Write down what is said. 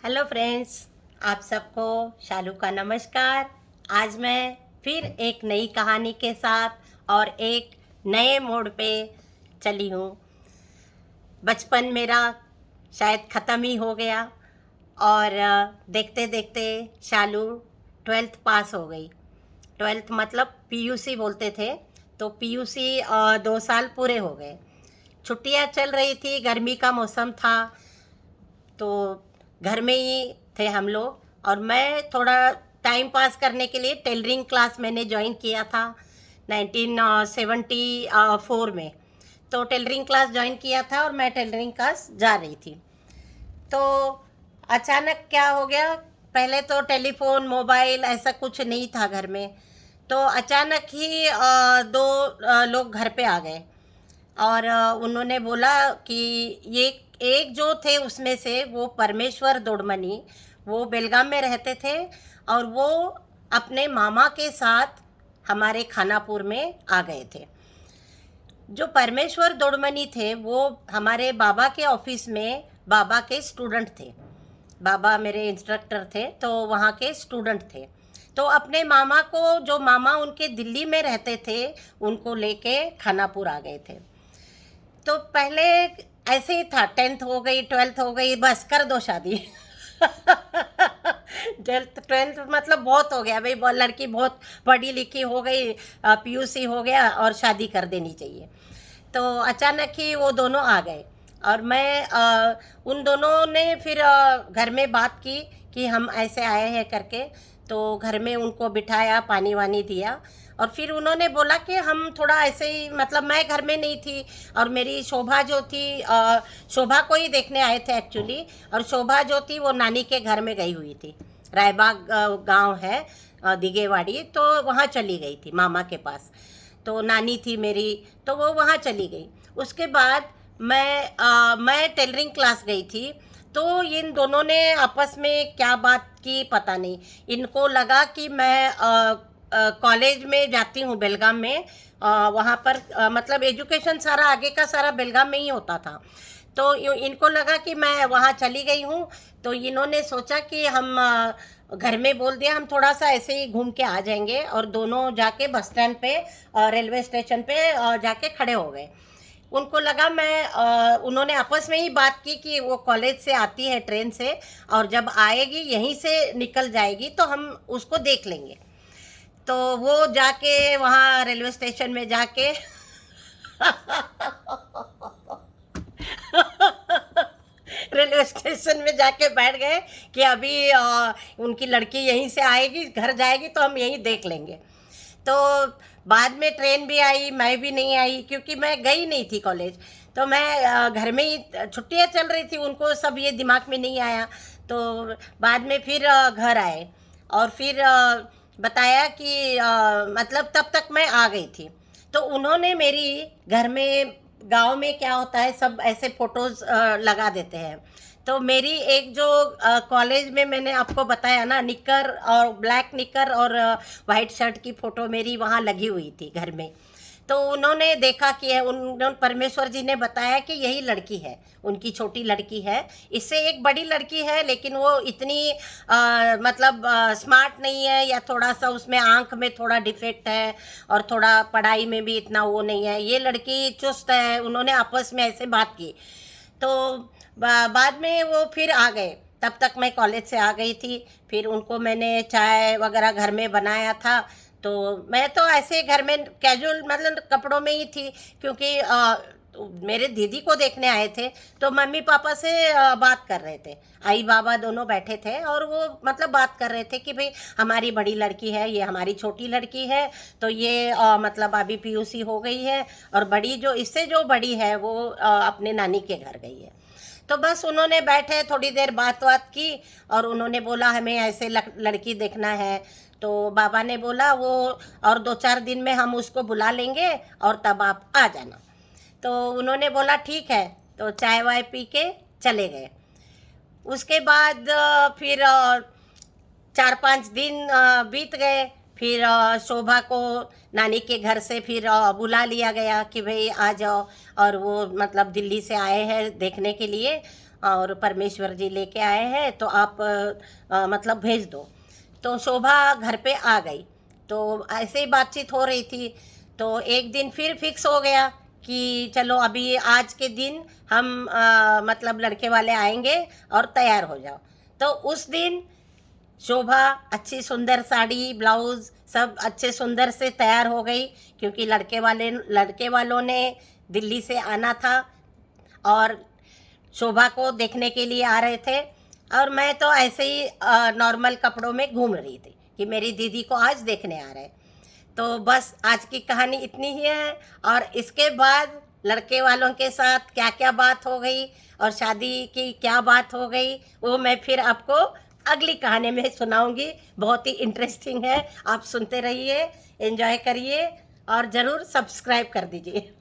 Hello friends, आप सबको शालू का नमस्कार। आज मैं फिर एक नई कहानी के साथ और एक नए मोड़ पे चली हूँ। बचपन मेरा शायद ख़त्म ही हो गया और देखते देखते शालू 12th पास हो गई। 12th मतलब पीयूसी बोलते थे, तो पीयूसी 2 साल पूरे हो गए। छुट्टियाँ चल रही थी, गर्मी का मौसम था, तो घर में ही थे हम लोग। और मैं थोड़ा टाइम पास करने के लिए टेलरिंग क्लास मैंने ज्वाइन किया था 1974 में। तो टेलरिंग क्लास ज्वाइन किया था और मैं टेलरिंग क्लास जा रही थी। तो अचानक क्या हो गया, पहले तो टेलीफोन मोबाइल ऐसा कुछ नहीं था घर में। तो अचानक ही दो लोग घर पे आ गए और उन्होंने बोला कि ये एक जो थे उसमें से वो परमेश्वर दोडमनी, वो बेलगाम में रहते थे और वो अपने मामा के साथ हमारे खानापुर में आ गए थे। जो परमेश्वर दोडमनी थे वो हमारे बाबा के ऑफिस में बाबा के स्टूडेंट थे। बाबा मेरे इंस्ट्रक्टर थे, तो वहाँ के स्टूडेंट थे। तो अपने मामा को, जो मामा उनके दिल्ली में रहते थे, उनको लेके खानापुर आ गए थे। तो पहले ऐसे ही था, 10th हो गई, 12th हो गई, बस कर दो शादी। 12th मतलब बहुत हो गया भाई, लड़की बहुत पढ़ी लिखी हो गई, पीयूसी हो गया और शादी कर देनी चाहिए। तो अचानक ही वो दोनों आ गए और मैं उन दोनों ने फिर घर में बात की कि हम ऐसे आए हैं करके। तो घर में उनको बिठाया, पानी वानी दिया और फिर उन्होंने बोला कि हम थोड़ा ऐसे ही, मतलब मैं घर में नहीं थी और मेरी शोभा जो थी, शोभा को ही देखने आए थे एक्चुअली। और शोभा जो थी वो नानी के घर में गई हुई थी। रायबाग गांव है, दिगेवाड़ी, तो वहाँ चली गई थी मामा के पास। तो नानी थी मेरी, तो वो वहाँ चली गई। उसके बाद मैं टेलरिंग क्लास गई थी। तो इन दोनों ने आपस में क्या बात की पता नहीं। इनको लगा कि मैं कॉलेज में जाती हूँ बेलगाम में, वहाँ पर मतलब एजुकेशन सारा आगे का सारा बेलगाम में ही होता था। तो इनको लगा कि मैं वहाँ चली गई हूँ। तो इन्होंने सोचा कि हम घर में बोल दिया हम थोड़ा सा ऐसे ही घूम के आ जाएंगे, और दोनों जाके बस स्टैंड पे, रेलवे स्टेशन पे जाके खड़े हो गए। उनको लगा उन्होंने आपस में ही बात की कि वो कॉलेज से आती है ट्रेन से, और जब आएगी यहीं से निकल जाएगी तो हम उसको देख लेंगे। तो वो जाके वहाँ रेलवे स्टेशन में जाके रेलवे स्टेशन में जाके बैठ गए कि अभी उनकी लड़की यहीं से आएगी, घर जाएगी तो हम यहीं देख लेंगे। तो बाद में ट्रेन भी आई, मैं भी नहीं आई क्योंकि मैं गई नहीं थी कॉलेज। तो मैं घर में ही, छुट्टियाँ चल रही थी, उनको सब ये दिमाग में नहीं आया। तो बाद में फिर घर आए और फिर बताया कि मतलब तब तक मैं आ गई थी। तो उन्होंने मेरी घर में, गांव में क्या होता है, सब ऐसे फोटोज लगा देते हैं। तो मेरी एक जो कॉलेज में मैंने आपको बताया ना, निकर और ब्लैक निकर और वाइट शर्ट की फ़ोटो मेरी वहाँ लगी हुई थी घर में। तो उन्होंने देखा कि उन्होंने, परमेश्वर जी ने बताया कि यही लड़की है, उनकी छोटी लड़की है। इससे एक बड़ी लड़की है लेकिन वो इतनी मतलब स्मार्ट नहीं है, या थोड़ा सा उसमें आंख में थोड़ा डिफेक्ट है और थोड़ा पढ़ाई में भी इतना वो नहीं है। ये लड़की चुस्त है, उन्होंने आपस में ऐसे बात की। तो बाद में वो फिर आ गए, तब तक मैं कॉलेज से आ गई थी। फिर उनको मैंने चाय वगैरह घर में बनाया था। तो मैं तो ऐसे घर में कैजुअल मतलब कपड़ों में ही थी, क्योंकि मेरे दीदी को देखने आए थे। तो मम्मी पापा से बात कर रहे थे, आई बाबा दोनों बैठे थे और वो मतलब बात कर रहे थे कि भाई हमारी बड़ी लड़की है, ये हमारी छोटी लड़की है। तो ये मतलब अभी पीयूसी हो गई है, और बड़ी जो इससे जो बड़ी है वो अपने नानी के घर गई है। तो बस उन्होंने बैठे थोड़ी देर बात बात की और उन्होंने बोला हमें ऐसे लड़की देखना है। तो बाबा ने बोला वो और 2-4 दिन में हम उसको बुला लेंगे और तब आप आ जाना। तो उन्होंने बोला ठीक है, तो चाय वाय पी के चले गए। उसके बाद फिर 4-5 दिन बीत गए। फिर शोभा को नानी के घर से फिर बुला लिया गया कि भाई आ जाओ, और वो मतलब दिल्ली से आए हैं देखने के लिए। और परमेश्वर जी लेके आए हैं, तो आप मतलब भेज दो। तो शोभा घर पे आ गई। तो ऐसे ही बातचीत हो रही थी, तो एक दिन फिर फिक्स हो गया कि चलो अभी आज के दिन हम मतलब लड़के वाले आएंगे और तैयार हो जाओ। तो उस दिन शोभा अच्छी सुंदर साड़ी ब्लाउज सब अच्छे सुंदर से तैयार हो गई, क्योंकि लड़के वालों ने दिल्ली से आना था और शोभा को देखने के लिए आ रहे थे। और मैं तो ऐसे ही नॉर्मल कपड़ों में घूम रही थी कि मेरी दीदी को आज देखने आ रहे हैं। तो बस आज की कहानी इतनी ही है, और इसके बाद लड़के वालों के साथ क्या क्या बात हो गई और शादी की क्या बात हो गई, वो मैं फिर आपको अगली कहानी में सुनाऊंगी। बहुत ही इंटरेस्टिंग है, आप सुनते रहिए, एंजॉय करिए और ज़रूर सब्सक्राइब कर दीजिए।